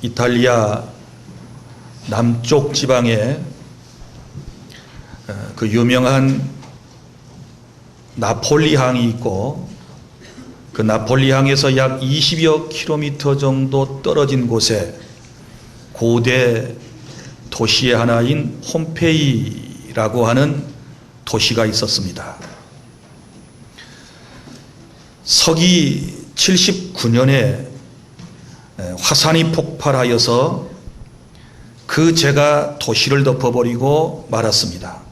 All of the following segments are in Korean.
이탈리아 남쪽 지방에 그 유명한 나폴리항이 있고, 그 나폴리항에서 약 20여 킬로미터 정도 떨어진 곳에 고대 도시의 하나인 폼페이라고 하는 도시가 있었습니다. 서기 79년에 화산이 폭발하여서 그 재가 도시를 덮어버리고 말았습니다.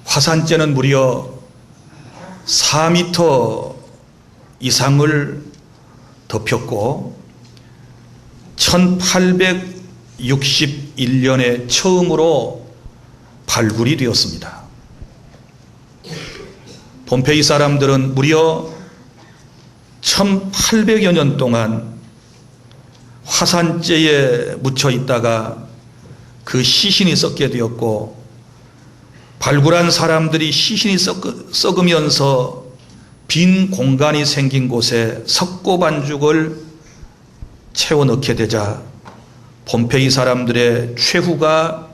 화산재는 무려 4m 이상을 덮였고 1861년에 처음으로 발굴이 되었습니다. 폼페이 사람들은 무려 1800여 년 동안 화산재에 묻혀 있다가 그 시신이 썩게 되었고, 발굴한 사람들이 시신이 썩으면서 빈 공간이 생긴 곳에 석고 반죽을 채워 넣게 되자 폼페이 사람들의 최후가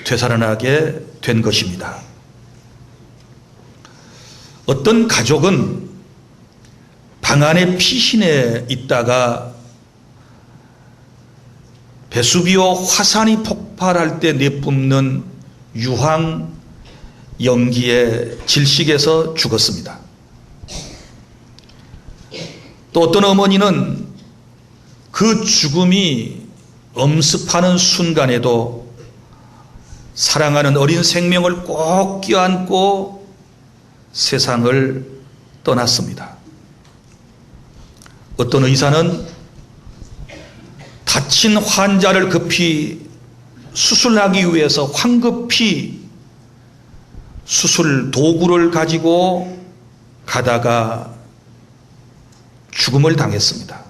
되살아나게 된 것입니다. 어떤 가족은 방 안에 피신해 있다가 베수비오 화산이 폭발할 때 내뿜는 유황 연기에 질식해서 죽었습니다. 또 어떤 어머니는 그 죽음이 엄습하는 순간에도 사랑하는 어린 생명을 꼭 껴안고 세상을 떠났습니다. 어떤 의사는 다친 환자를 급히 수술하기 위해서 황급히 수술 도구를 가지고 가다가 죽음을 당했습니다.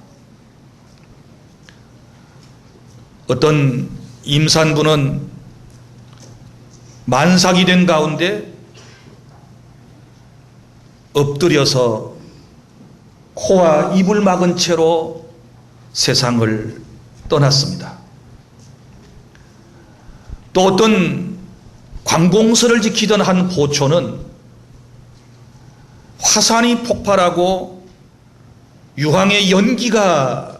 어떤 임산부는 만삭이 된 가운데 엎드려서 코와 입을 막은 채로 세상을 떠났습니다. 또 어떤 관공서를 지키던 한 보초는 화산이 폭발하고 유황의 연기가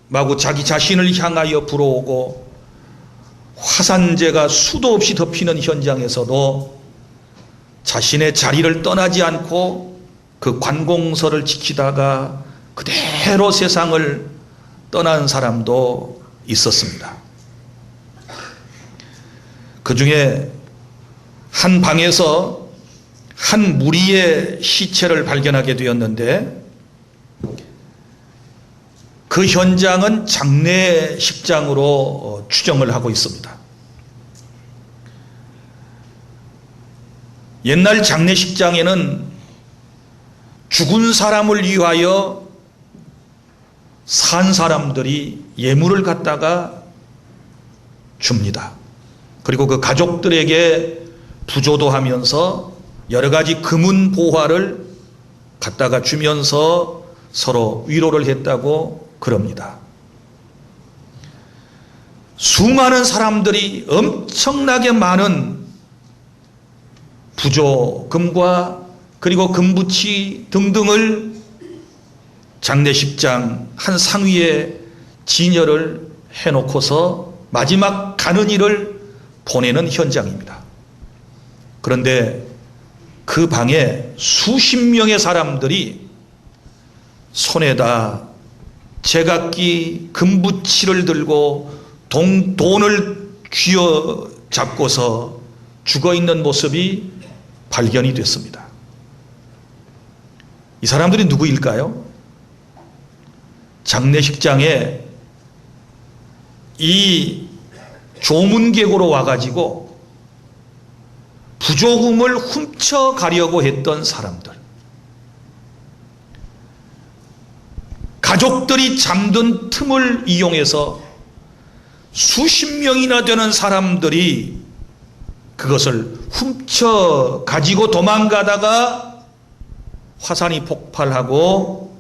마구 자기 자신을 향하여 불어오고 화산재가 수도 없이 덮이는 현장에서도 자신의 자리를 떠나지 않고 그 관공서를 지키다가 그대로 세상을 떠난 사람도 있었습니다. 그 중에 한 방에서 한 무리의 시체를 발견하게 되었는데, 그 현장은 장례식장으로 추정을 하고 있습니다. 옛날 장례식장에는 죽은 사람을 위하여 산 사람들이 예물을 갖다가 줍니다. 그리고 그 가족들에게 부조도 하면서 여러 가지 금은 보화를 갖다가 주면서 서로 위로를 했다고 그럽니다. 수많은 사람들이 엄청나게 많은 부조금과 그리고 금부치 등등을 장례식장 한 상위에 진열을 해놓고서 마지막 가는 일을 보내는 현장입니다. 그런데 그 방에 수십 명의 사람들이 손에다 제각기 금부치를 들고 돈을 쥐어잡고서 죽어있는 모습이 발견이 됐습니다. 이 사람들이 누구일까요? 장례식장에 이 조문객으로 와가지고 부조금을 훔쳐가려고 했던 사람들, 가족들이 잠든 틈을 이용해서 수십 명이나 되는 사람들이 그것을 훔쳐 가지고 도망가다가 화산이 폭발하고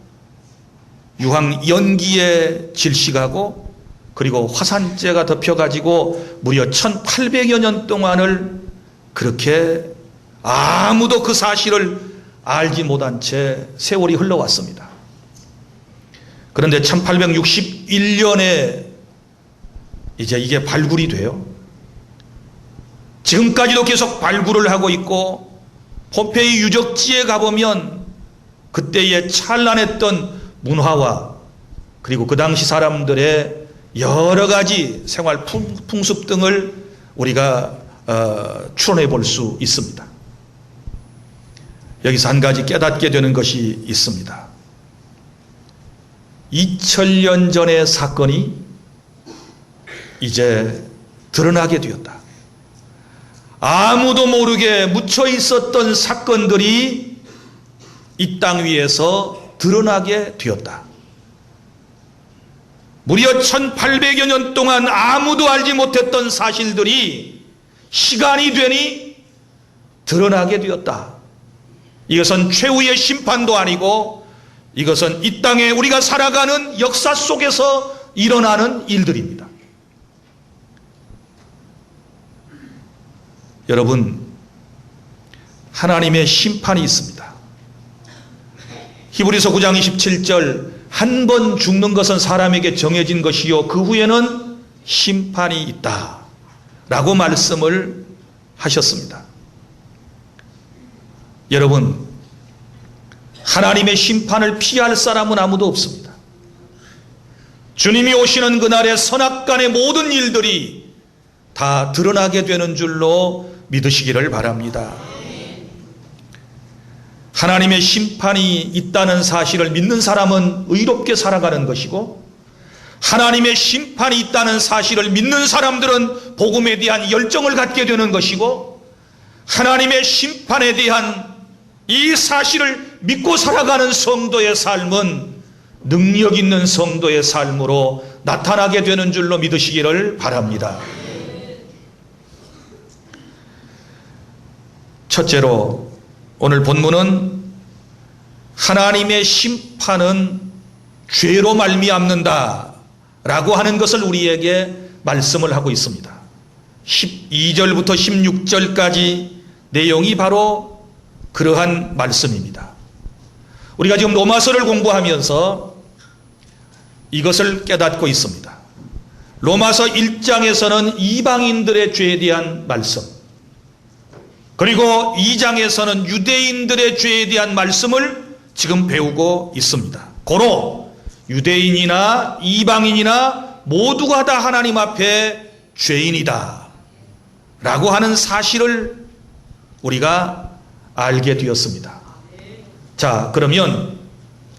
유황 연기에 질식하고 그리고 화산재가 덮여가지고 무려 1800여 년 동안을 그렇게 아무도 그 사실을 알지 못한 채 세월이 흘러왔습니다. 그런데 1861년에 이제 이게 발굴이 돼요. 지금까지도 계속 발굴을 하고 있고 폼페이 유적지에 가보면 그때의 찬란했던 문화와 그리고 그 당시 사람들의 여러 가지 생활 풍습 등을 우리가 추론해 볼 수 있습니다. 여기서 한 가지 깨닫게 되는 것이 있습니다. 2000년 전의 사건이 이제 드러나게 되었다. 아무도 모르게 묻혀 있었던 사건들이 이 땅 위에서 드러나게 되었다. 무려 1800여 년 동안 아무도 알지 못했던 사실들이 시간이 되니 드러나게 되었다. 이것은 최후의 심판도 아니고 이것은 이 땅에 우리가 살아가는 역사 속에서 일어나는 일들입니다. 여러분, 하나님의 심판이 있습니다. 히브리서 9장 27절 한 번 죽는 것은 사람에게 정해진 것이요 그 후에는 심판이 있다 라고 말씀을 하셨습니다. 여러분, 하나님의 심판을 피할 사람은 아무도 없습니다. 주님이 오시는 그날의 선악간의 모든 일들이 다 드러나게 되는 줄로 믿으시기를 바랍니다. 하나님의 심판이 있다는 사실을 믿는 사람은 의롭게 살아가는 것이고 하나님의 심판이 있다는 사실을 믿는 사람들은 복음에 대한 열정을 갖게 되는 것이고 하나님의 심판에 대한 이 사실을 믿고 살아가는 성도의 삶은 능력 있는 성도의 삶으로 나타나게 되는 줄로 믿으시기를 바랍니다. 첫째로 오늘 본문은 하나님의 심판은 죄로 말미암는다 라고 하는 것을 우리에게 말씀을 하고 있습니다. 12절부터 16절까지 내용이 바로 그러한 말씀입니다. 우리가 지금 로마서를 공부하면서 이것을 깨닫고 있습니다. 로마서 1장에서는 이방인들의 죄에 대한 말씀, 그리고 2장에서는 유대인들의 죄에 대한 말씀을 지금 배우고 있습니다. 고로 유대인이나 이방인이나 모두가 다 하나님 앞에 죄인이다 라고 하는 사실을 우리가 알게 되었습니다. 자, 그러면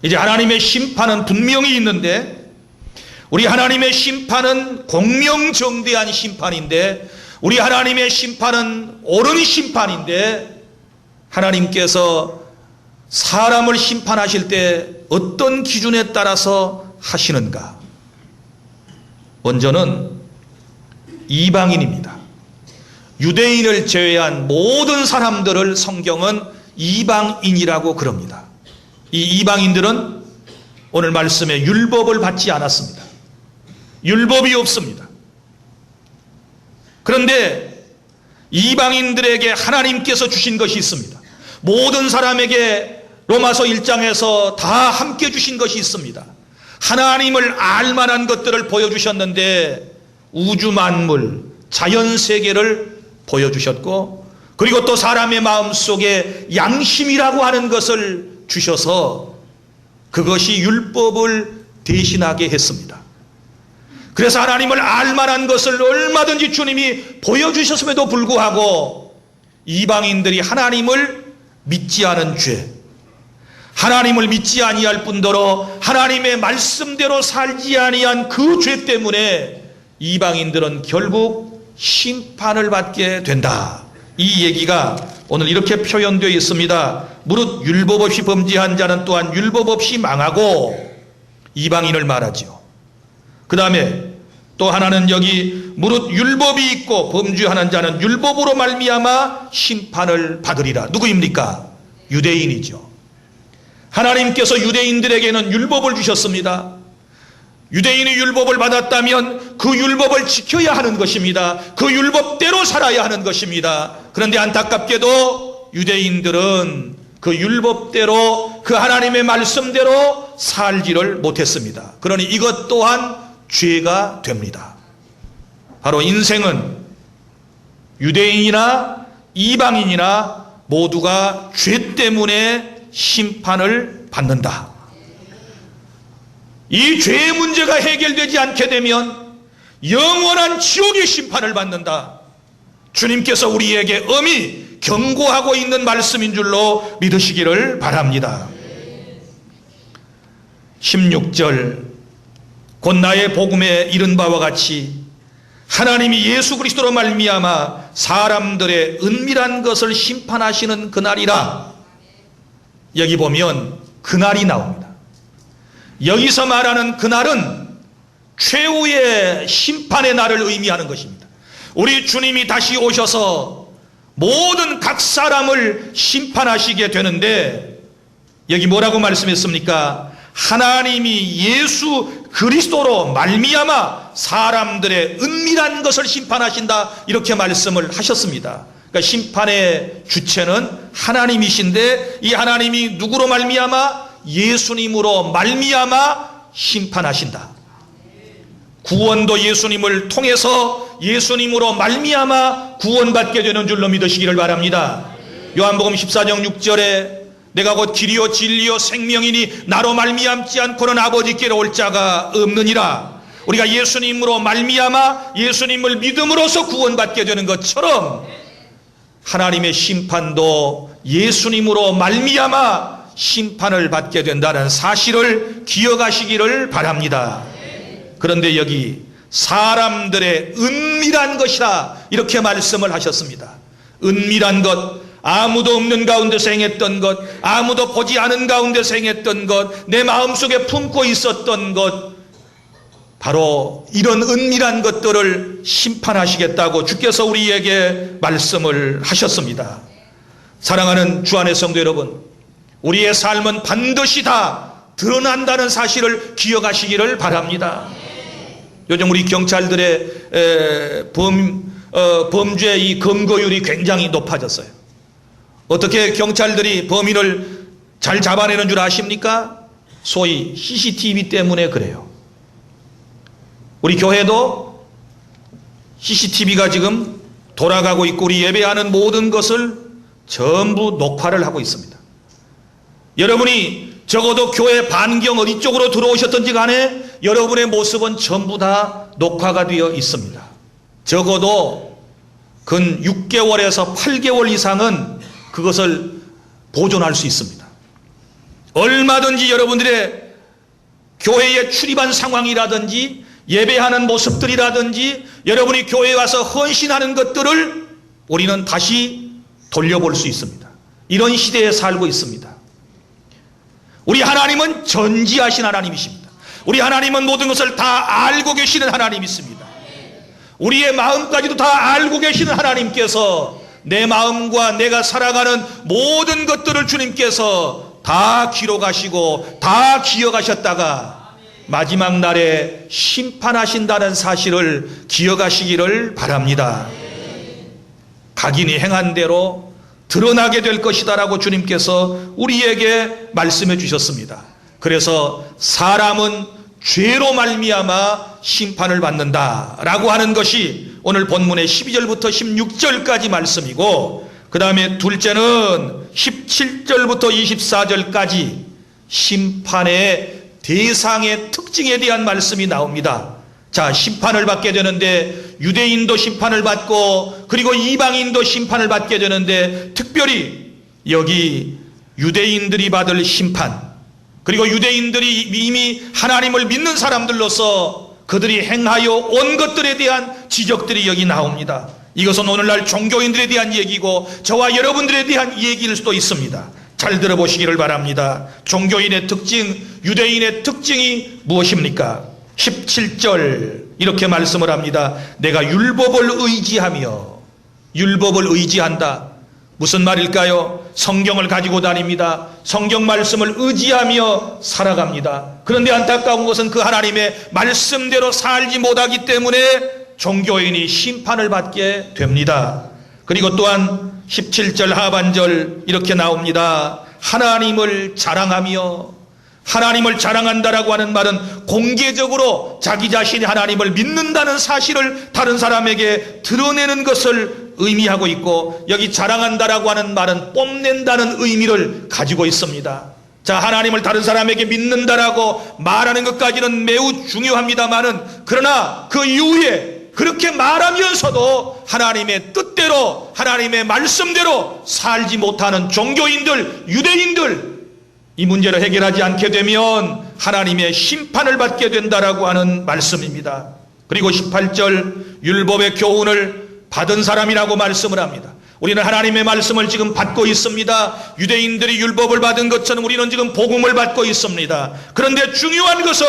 이제 하나님의 심판은 분명히 있는데 우리 하나님의 심판은 공명정대한 심판인데 우리 하나님의 심판은 옳은 심판인데 하나님께서 사람을 심판하실 때 어떤 기준에 따라서 하시는가? 먼저는 이방인입니다. 유대인을 제외한 모든 사람들을 성경은 이방인이라고 그럽니다. 이 이방인들은 오늘 말씀에 율법을 받지 않았습니다. 율법이 없습니다. 그런데 이방인들에게 하나님께서 주신 것이 있습니다. 모든 사람에게 로마서 1장에서 다 함께 주신 것이 있습니다. 하나님을 알만한 것들을 보여주셨는데 우주 만물, 자연세계를 보여주셨고 그리고 또 사람의 마음속에 양심이라고 하는 것을 주셔서 그것이 율법을 대신하게 했습니다. 그래서 하나님을 알만한 것을 얼마든지 주님이 보여주셨음에도 불구하고 이방인들이 하나님을 믿지 않은 죄, 하나님을 믿지 아니할 뿐더러 하나님의 말씀대로 살지 아니한 그 죄 때문에 이방인들은 결국 심판을 받게 된다. 이 얘기가 오늘 이렇게 표현되어 있습니다. 무릇 율법 없이 범죄한 자는 또한 율법 없이 망하고 이방인을 말하지요. 그 다음에 또 하나는 여기 무릇 율법이 있고 범죄하는 자는 율법으로 말미암아 심판을 받으리라. 누구입니까? 유대인이죠. 하나님께서 유대인들에게는 율법을 주셨습니다. 유대인이 율법을 받았다면 그 율법을 지켜야 하는 것입니다. 그 율법대로 살아야 하는 것입니다. 그런데 안타깝게도 유대인들은 그 율법대로, 그 하나님의 말씀대로 살지를 못했습니다. 그러니 이것 또한 죄가 됩니다. 바로 인생은 유대인이나 이방인이나 모두가 죄 때문에 심판을 받는다. 이 죄의 문제가 해결되지 않게 되면 영원한 지옥의 심판을 받는다. 주님께서 우리에게 엄히 경고하고 있는 말씀인 줄로 믿으시기를 바랍니다. 16절, 곧 나의 복음에 이른 바와 같이 하나님이 예수 그리스도로 말미암아 사람들의 은밀한 것을 심판하시는 그날이라. 여기 보면 그날이 나옵니다. 여기서 말하는 그날은 최후의 심판의 날을 의미하는 것입니다. 우리 주님이 다시 오셔서 모든 각 사람을 심판하시게 되는데, 여기 뭐라고 말씀했습니까? 하나님이 예수 그리스도로 말미암아 사람들의 은밀한 것을 심판하신다, 이렇게 말씀을 하셨습니다. 그러니까 심판의 주체는 하나님이신데, 이 하나님이 누구로 말미암아? 예수님으로 말미암아 심판하신다. 구원도 예수님을 통해서 예수님으로 말미암아 구원받게 되는 줄로 믿으시기를 바랍니다. 요한복음 14장 6절에 내가 곧 길이요 진리요 생명이니 나로 말미암지 않고는 아버지께로 올 자가 없느니라. 우리가 예수님으로 말미암아 예수님을 믿음으로써 구원받게 되는 것처럼 하나님의 심판도 예수님으로 말미암아 심판을 받게 된다는 사실을 기억하시기를 바랍니다. 그런데 여기 사람들의 은밀한 것이다, 이렇게 말씀을 하셨습니다. 은밀한 것, 아무도 없는 가운데서 행했던 것, 아무도 보지 않은 가운데서 행했던 것, 내 마음속에 품고 있었던 것, 바로 이런 은밀한 것들을 심판하시겠다고 주께서 우리에게 말씀을 하셨습니다. 사랑하는 주 안의 성도 여러분, 우리의 삶은 반드시 다 드러난다는 사실을 기억하시기를 바랍니다. 요즘 우리 경찰들의 범죄 이 검거율이 굉장히 높아졌어요. 어떻게 경찰들이 범인을 잘 잡아내는 줄 아십니까? 소위 CCTV 때문에 그래요. 우리 교회도 CCTV가 지금 돌아가고 있고 우리 예배하는 모든 것을 전부 녹화를 하고 있습니다. 여러분이 적어도 교회 반경 어디 쪽으로 들어오셨던지 간에 여러분의 모습은 전부 다 녹화가 되어 있습니다. 적어도 근 6개월에서 8개월 이상은 그것을 보존할 수 있습니다. 얼마든지 여러분들의 교회에 출입한 상황이라든지 예배하는 모습들이라든지 여러분이 교회에 와서 헌신하는 것들을 우리는 다시 돌려볼 수 있습니다. 이런 시대에 살고 있습니다. 우리 하나님은 전지하신 하나님이십니다. 우리 하나님은 모든 것을 다 알고 계시는 하나님이십니다. 우리의 마음까지도 다 알고 계시는 하나님께서 내 마음과 내가 살아가는 모든 것들을 주님께서 다 기록하시고 다 기억하셨다가 마지막 날에 심판하신다는 사실을 기억하시기를 바랍니다. 각인이 행한 대로 드러나게 될 것이다라고 주님께서 우리에게 말씀해 주셨습니다. 그래서 사람은 죄로 말미암아 심판을 받는다라고 하는 것이 오늘 본문의 12절부터 16절까지 말씀이고, 그 다음에 둘째는 17절부터 24절까지 심판의 대상의 특징에 대한 말씀이 나옵니다. 자, 심판을 받게 되는데 유대인도 심판을 받고 그리고 이방인도 심판을 받게 되는데, 특별히 여기 유대인들이 받을 심판, 그리고 유대인들이 이미 하나님을 믿는 사람들로서 그들이 행하여 온 것들에 대한 지적들이 여기 나옵니다. 이것은 오늘날 종교인들에 대한 얘기고 저와 여러분들에 대한 얘기일 수도 있습니다. 잘 들어보시기를 바랍니다. 종교인의 특징, 유대인의 특징이 무엇입니까? 17절 이렇게 말씀을 합니다. 내가 율법을 의지하며, 율법을 의지한다. 무슨 말일까요? 성경을 가지고 다닙니다. 성경 말씀을 의지하며 살아갑니다. 그런데 안타까운 것은 그 하나님의 말씀대로 살지 못하기 때문에 종교인이 심판을 받게 됩니다. 그리고 또한 17절 하반절 이렇게 나옵니다. 하나님을 자랑하며, 하나님을 자랑한다라고 하는 말은 공개적으로 자기 자신이 하나님을 믿는다는 사실을 다른 사람에게 드러내는 것을 의미하고 있고, 여기 자랑한다라고 하는 말은 뽐낸다는 의미를 가지고 있습니다. 자, 하나님을 다른 사람에게 믿는다라고 말하는 것까지는 매우 중요합니다만은, 그러나 그 이후에 그렇게 말하면서도 하나님의 뜻대로, 하나님의 말씀대로 살지 못하는 종교인들, 유대인들, 이 문제를 해결하지 않게 되면 하나님의 심판을 받게 된다라고 하는 말씀입니다. 그리고 18절 율법의 교훈을 받은 사람이라고 말씀을 합니다. 우리는 하나님의 말씀을 지금 받고 있습니다. 유대인들이 율법을 받은 것처럼 우리는 지금 복음을 받고 있습니다. 그런데 중요한 것은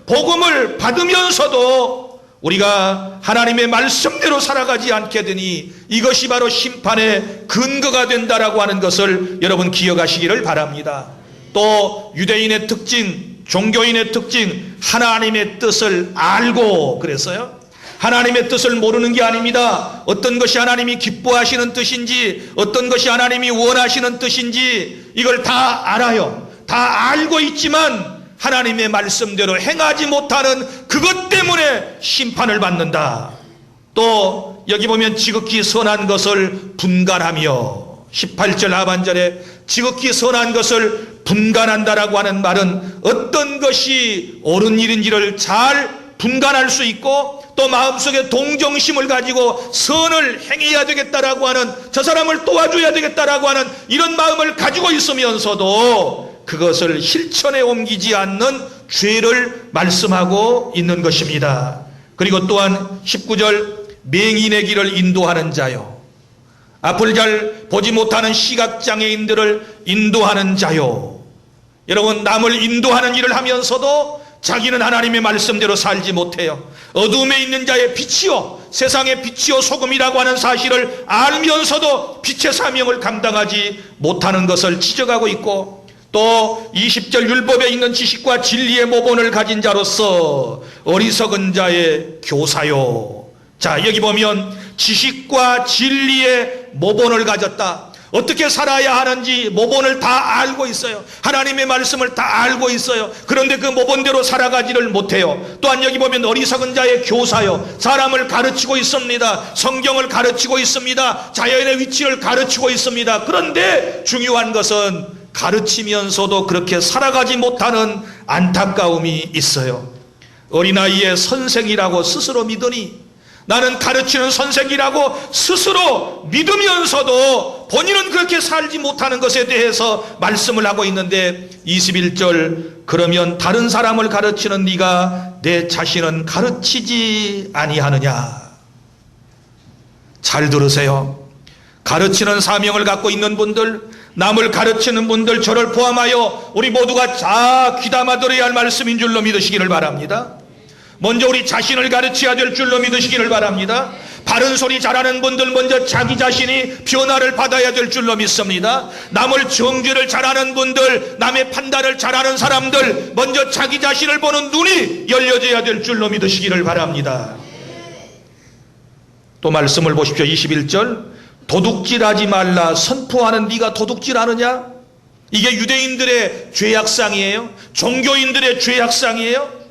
복음을 받으면서도 우리가 하나님의 말씀대로 살아가지 않게 되니 이것이 바로 심판의 근거가 된다라고 하는 것을 여러분 기억하시기를 바랍니다. 또 유대인의 특징, 종교인의 특징, 하나님의 뜻을 알고 그랬어요. 하나님의 뜻을 모르는 게 아닙니다. 어떤 것이 하나님이 기뻐하시는 뜻인지, 어떤 것이 하나님이 원하시는 뜻인지 이걸 다 알아요. 다 알고 있지만 하나님의 말씀대로 행하지 못하는 그것 때문에 심판을 받는다. 또 여기 보면 지극히 선한 것을 분간하며, 18절 하반절에 지극히 선한 것을 분간한다라고 하는 말은 어떤 것이 옳은 일인지를 잘 분간할 수 있고, 또 마음속에 동정심을 가지고 선을 행해야 되겠다라고 하는, 저 사람을 도와줘야 되겠다라고 하는 이런 마음을 가지고 있으면서도 그것을 실천에 옮기지 않는 죄를 말씀하고 있는 것입니다. 그리고 또한 19절 맹인의 길을 인도하는 자요, 앞을 잘 보지 못하는 시각장애인들을 인도하는 자요. 여러분, 남을 인도하는 일을 하면서도 자기는 하나님의 말씀대로 살지 못해요. 어둠에 있는 자의 빛이요, 세상의 빛이요 소금이라고 하는 사실을 알면서도 빛의 사명을 감당하지 못하는 것을 지적하고 있고, 또 20절 율법에 있는 지식과 진리의 모본을 가진 자로서 어리석은 자의 교사요. 자, 여기 보면 지식과 진리의 모본을 가졌다. 어떻게 살아야 하는지 모본을 다 알고 있어요. 하나님의 말씀을 다 알고 있어요. 그런데 그 모본대로 살아가지를 못해요. 또한 여기 보면 어리석은 자의 교사요, 사람을 가르치고 있습니다. 성경을 가르치고 있습니다. 자연의 위치를 가르치고 있습니다. 그런데 중요한 것은 가르치면서도 그렇게 살아가지 못하는 안타까움이 있어요. 어린아이의 선생이라고 스스로 믿으니, 나는 가르치는 선생이라고 스스로 믿으면서도 본인은 그렇게 살지 못하는 것에 대해서 말씀을 하고 있는데, 21절 그러면 다른 사람을 가르치는 네가 내 자신은 가르치지 아니하느냐. 잘 들으세요. 가르치는 사명을 갖고 있는 분들, 남을 가르치는 분들, 저를 포함하여 우리 모두가 다 귀담아 들어야 할 말씀인 줄로 믿으시기를 바랍니다. 먼저 우리 자신을 가르쳐야 될 줄로 믿으시기를 바랍니다. 바른 소리 잘하는 분들 먼저 자기 자신이 변화를 받아야 될 줄로 믿습니다. 남을 정죄를 잘하는 분들, 남의 판단을 잘하는 사람들 먼저 자기 자신을 보는 눈이 열려져야 될 줄로 믿으시기를 바랍니다. 또 말씀을 보십시오. 21절 도둑질하지 말라 선포하는 네가 도둑질하느냐? 이게 유대인들의 죄악상이에요. 종교인들의 죄악상이에요.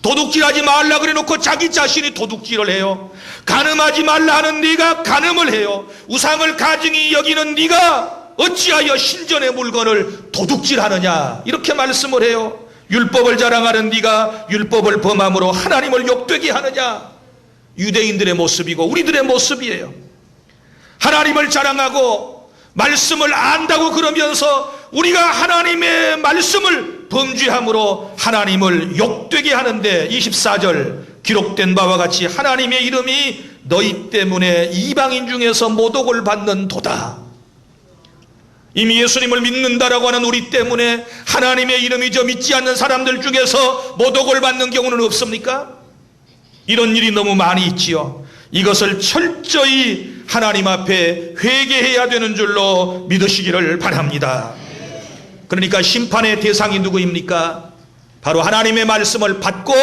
도둑질하지 말라 그래 놓고 자기 자신이 도둑질을 해요. 간음하지 말라 하는 네가 간음을 해요. 우상을 가증히 여기는 네가 어찌하여 신전의 물건을 도둑질하느냐, 이렇게 말씀을 해요. 율법을 자랑하는 네가 율법을 범함으로 하나님을 욕되게 하느냐. 유대인들의 모습이고 우리들의 모습이에요. 하나님을 자랑하고 말씀을 안다고 그러면서 우리가 하나님의 말씀을 범죄함으로 하나님을 욕되게 하는데, 24절 기록된 바와 같이 하나님의 이름이 너희 때문에 이방인 중에서 모독을 받는 도다. 이미 예수님을 믿는다라고 하는 우리 때문에 하나님의 이름이 저 믿지 않는 사람들 중에서 모독을 받는 경우는 없습니까? 이런 일이 너무 많이 있지요. 이것을 철저히 하나님 앞에 회개해야 되는 줄로 믿으시기를 바랍니다. 그러니까 심판의 대상이 누구입니까? 바로 하나님의 말씀을 받고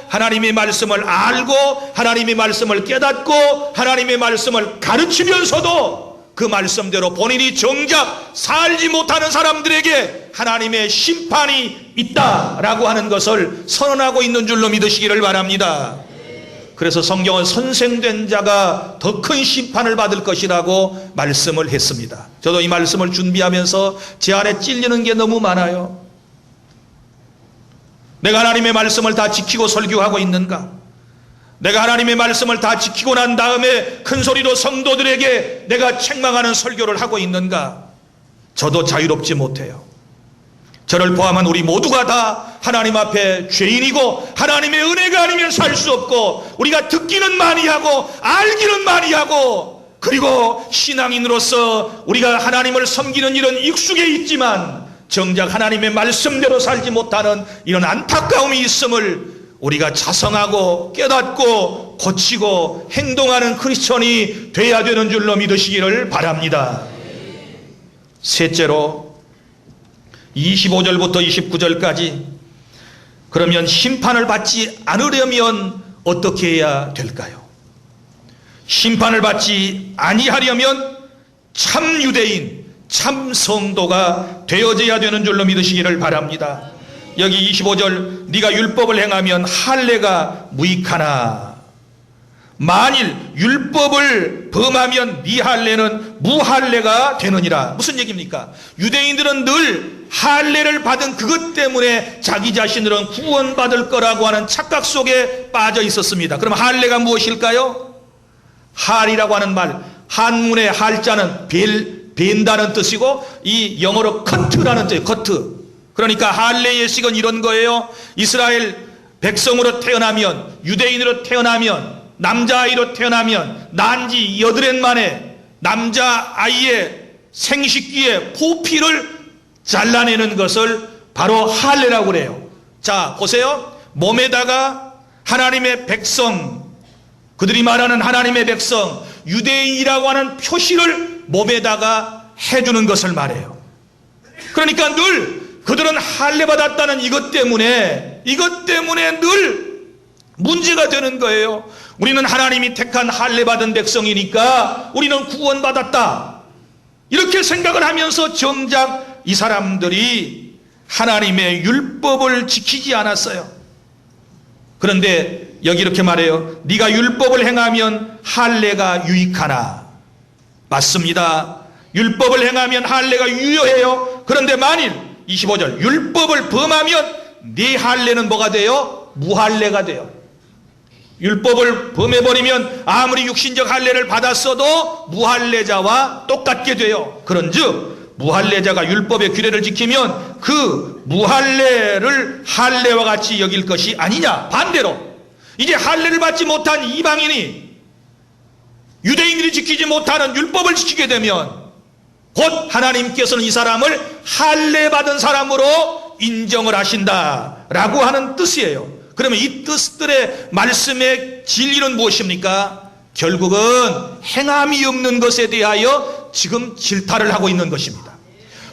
하나님의 말씀을 알고 하나님의 말씀을 깨닫고 하나님의 말씀을 가르치면서도 그 말씀대로 본인이 정작 살지 못하는 사람들에게 하나님의 심판이 있다라고 하는 것을 선언하고 있는 줄로 믿으시기를 바랍니다. 그래서 성경은 선생된 자가 더 큰 심판을 받을 것이라고 말씀을 했습니다. 저도 이 말씀을 준비하면서 제 안에 찔리는 게 너무 많아요. 내가 하나님의 말씀을 다 지키고 설교하고 있는가? 내가 하나님의 말씀을 다 지키고 난 다음에 큰 소리로 성도들에게 내가 책망하는 설교를 하고 있는가? 저도 자유롭지 못해요. 저를 포함한 우리 모두가 다 하나님 앞에 죄인이고 하나님의 은혜가 아니면 살 수 없고 우리가 듣기는 많이 하고 알기는 많이 하고 그리고 신앙인으로서 우리가 하나님을 섬기는 일은 익숙해 있지만 정작 하나님의 말씀대로 살지 못하는 이런 안타까움이 있음을 우리가 자성하고 깨닫고 고치고 행동하는 크리스천이 돼야 되는 줄로 믿으시기를 바랍니다. 셋째로 25절부터 29절까지 그러면 심판을 받지 않으려면 어떻게 해야 될까요? 심판을 받지 아니하려면 참 유대인, 참 성도가 되어져야 되는 줄로 믿으시기를 바랍니다. 여기 25절 네가 율법을 행하면 할례가 무익하나 만일 율법을 범하면 네 할례는 무할례가 되느니라. 무슨 얘기입니까? 유대인들은 늘 할례를 받은 그것 때문에 자기 자신들은 구원받을 거라고 하는 착각 속에 빠져 있었습니다. 그럼 할례가 무엇일까요? 할이라고 하는 말, 한문의 할자는 벤다는 뜻이고 이 영어로 커트라는 뜻이에요. 커트. 그러니까 할례 예식은 이런 거예요. 이스라엘 백성으로 태어나면, 유대인으로 태어나면, 남자아이로 태어나면 난지 8해 만에 남자아이의 생식기의 포피를 잘라내는 것을 바로 할례라고 그래요. 자, 보세요. 몸에다가 하나님의 백성, 그들이 말하는 하나님의 백성, 유대인이라고 하는 표시를 몸에다가 해주는 것을 말해요. 그러니까 늘 그들은 할례 받았다는 이것 때문에 늘 문제가 되는 거예요. 우리는 하나님이 택한 할례 받은 백성이니까 우리는 구원받았다. 이렇게 생각을 하면서 정작 이 사람들이 하나님의 율법을 지키지 않았어요. 그런데 여기 이렇게 말해요. 네가 율법을 행하면 할례가 유익하나. 맞습니다. 율법을 행하면 할례가 유효해요. 그런데 만일 25절 율법을 범하면 네 할례는 뭐가 돼요? 무할례가 돼요. 율법을 범해버리면 아무리 육신적 할례를 받았어도 무할례자와 똑같게 돼요. 그런즉 무할례자가 율법의 규례를 지키면 그 무할례를 할례와 같이 여길 것이 아니냐. 반대로 이제 할례를 받지 못한 이방인이 유대인들이 지키지 못하는 율법을 지키게 되면 곧 하나님께서는 이 사람을 할례 받은 사람으로 인정을 하신다라고 하는 뜻이에요. 그러면 이 뜻들의 말씀의 진리는 무엇입니까? 결국은 행함이 없는 것에 대하여 지금 질타를 하고 있는 것입니다.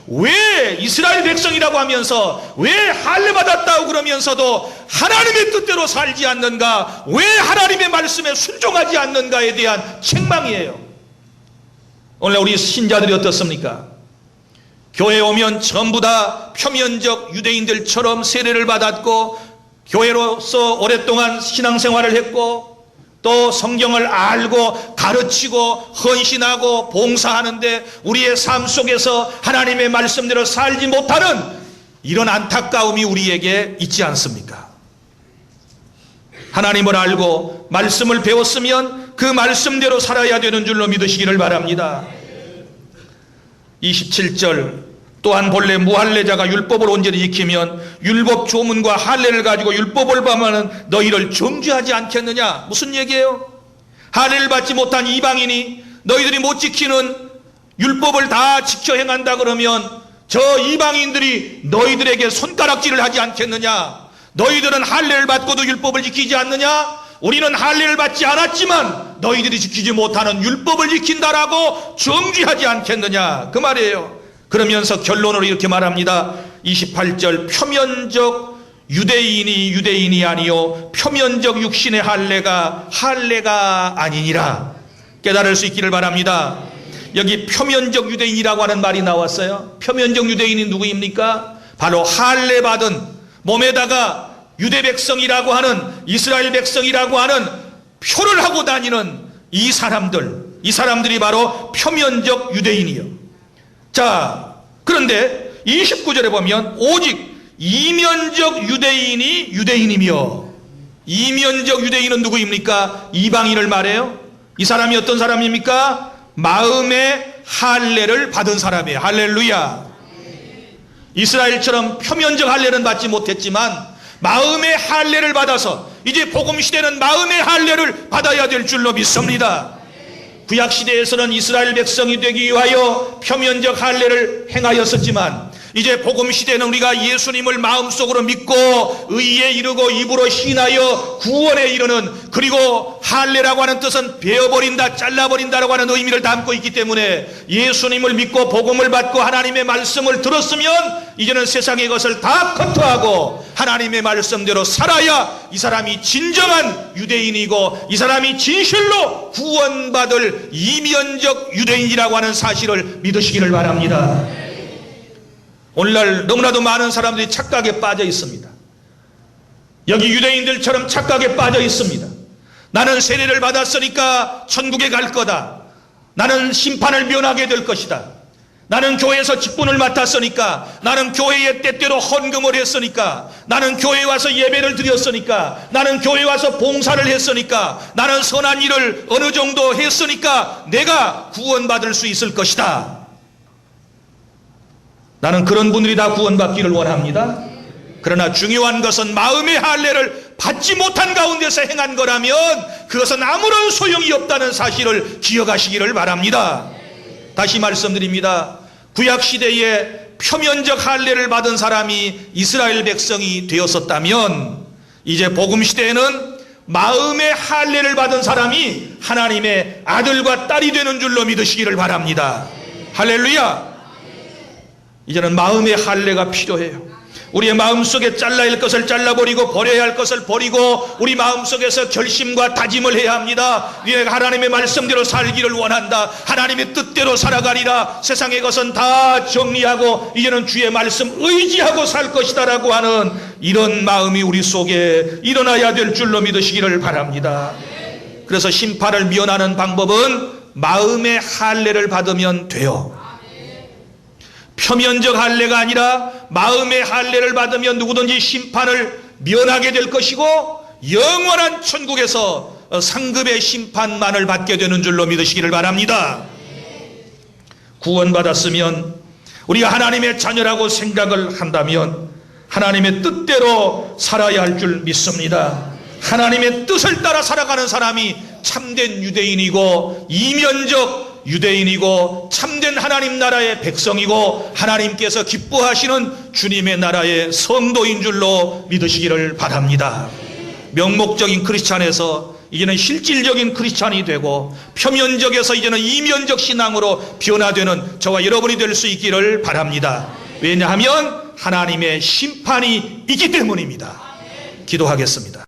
왜 이스라엘 백성이라고 하면서 왜 할례 받았다고 그러면서도 하나님의 뜻대로 살지 않는가? 왜 하나님의 말씀에 순종하지 않는가에 대한 책망이에요. 오늘 우리 신자들이 어떻습니까? 교회에 오면 전부 다 표면적 유대인들처럼 세례를 받았고 교회로서 오랫동안 신앙생활을 했고 또 성경을 알고 가르치고 헌신하고 봉사하는데 우리의 삶 속에서 하나님의 말씀대로 살지 못하는 이런 안타까움이 우리에게 있지 않습니까? 하나님을 알고 말씀을 배웠으면 그 말씀대로 살아야 되는 줄로 믿으시기를 바랍니다. 27절 또한 본래 무할례자가 율법을 온전히 지키면 율법 조문과 할례를 가지고 율법을 범하는 너희를 정죄하지 않겠느냐. 무슨 얘기예요? 할례를 받지 못한 이방인이 너희들이 못 지키는 율법을 다 지켜 행한다 그러면 저 이방인들이 너희들에게 손가락질을 하지 않겠느냐. 너희들은 할례를 받고도 율법을 지키지 않느냐. 우리는 할례를 받지 않았지만 너희들이 지키지 못하는 율법을 지킨다라고 정죄하지 않겠느냐 그 말이에요. 그러면서 결론으로 이렇게 말합니다. 28절 표면적 유대인이 아니요 표면적 육신의 할례가 아니니라. 깨달을 수 있기를 바랍니다. 여기 표면적 유대인이라고 하는 말이 나왔어요. 표면적 유대인이 누구입니까? 바로 할례 받은 몸에다가 유대 백성이라고 하는 이스라엘 백성이라고 하는 표를 하고 다니는 이 사람들이 바로 표면적 유대인이요. 자, 그런데 29절에 보면 오직 이면적 유대인이 유대인이며, 이면적 유대인은 누구입니까? 이방인을 말해요. 이 사람이 어떤 사람입니까? 마음의 할례를 받은 사람이에요. 할렐루야. 이스라엘처럼 표면적 할례는 받지 못했지만 마음의 할례를 받아서 이제 복음 시대는 마음의 할례를 받아야 될 줄로 믿습니다. 구약 시대에서는 이스라엘 백성이 되기 위하여 표면적 할례를 행하였었지만 이제 복음 시대는 우리가 예수님을 마음속으로 믿고 의에 이르고 입으로 신하여 구원에 이르는, 그리고 할례라고 하는 뜻은 베어버린다, 잘라버린다라고 하는 의미를 담고 있기 때문에 예수님을 믿고 복음을 받고 하나님의 말씀을 들었으면 이제는 세상의 것을 다 커트하고 하나님의 말씀대로 살아야 이 사람이 진정한 유대인이고 이 사람이 진실로 구원받을 이면적 유대인이라고 하는 사실을 믿으시기를 바랍니다. 오늘날 너무나도 많은 사람들이 착각에 빠져 있습니다. 여기 유대인들처럼 착각에 빠져 있습니다. 나는 세례를 받았으니까 천국에 갈 거다. 나는 심판을 면하게 될 것이다. 나는 교회에서 직분을 맡았으니까, 나는 교회에 때때로 헌금을 했으니까, 나는 교회에 와서 예배를 드렸으니까, 나는 교회에 와서 봉사를 했으니까, 나는 선한 일을 어느 정도 했으니까 내가 구원받을 수 있을 것이다. 나는 그런 분들이 다 구원받기를 원합니다. 그러나 중요한 것은 마음의 할례를 받지 못한 가운데서 행한 거라면 그것은 아무런 소용이 없다는 사실을 기억하시기를 바랍니다. 다시 말씀드립니다. 구약시대에 표면적 할례를 받은 사람이 이스라엘 백성이 되었었다면 이제 복음시대에는 마음의 할례를 받은 사람이 하나님의 아들과 딸이 되는 줄로 믿으시기를 바랍니다. 할렐루야. 이제는 마음의 할례가 필요해요. 우리의 마음속에 잘라야 할 것을 잘라버리고 버려야 할 것을 버리고 우리 마음속에서 결심과 다짐을 해야 합니다. 내가 하나님의 말씀대로 살기를 원한다. 하나님의 뜻대로 살아가리라. 세상의 것은 다 정리하고 이제는 주의 말씀 의지하고 살 것이다 라고 하는 이런 마음이 우리 속에 일어나야 될 줄로 믿으시기를 바랍니다. 그래서 심판을 면하는 방법은 마음의 할례를 받으면 돼요. 표면적 할례가 아니라 마음의 할례를 받으면 누구든지 심판을 면하게 될 것이고 영원한 천국에서 상급의 심판만을 받게 되는 줄로 믿으시기를 바랍니다. 구원받았으면 우리가 하나님의 자녀라고 생각을 한다면 하나님의 뜻대로 살아야 할 줄 믿습니다. 하나님의 뜻을 따라 살아가는 사람이 참된 유대인이고 이면적 유대인이고 참된 하나님 나라의 백성이고 하나님께서 기뻐하시는 주님의 나라의 성도인 줄로 믿으시기를 바랍니다. 명목적인 크리스찬에서 이제는 실질적인 크리스찬이 되고 표면적에서 이제는 이면적 신앙으로 변화되는 저와 여러분이 될 수 있기를 바랍니다. 왜냐하면 하나님의 심판이 있기 때문입니다. 기도하겠습니다.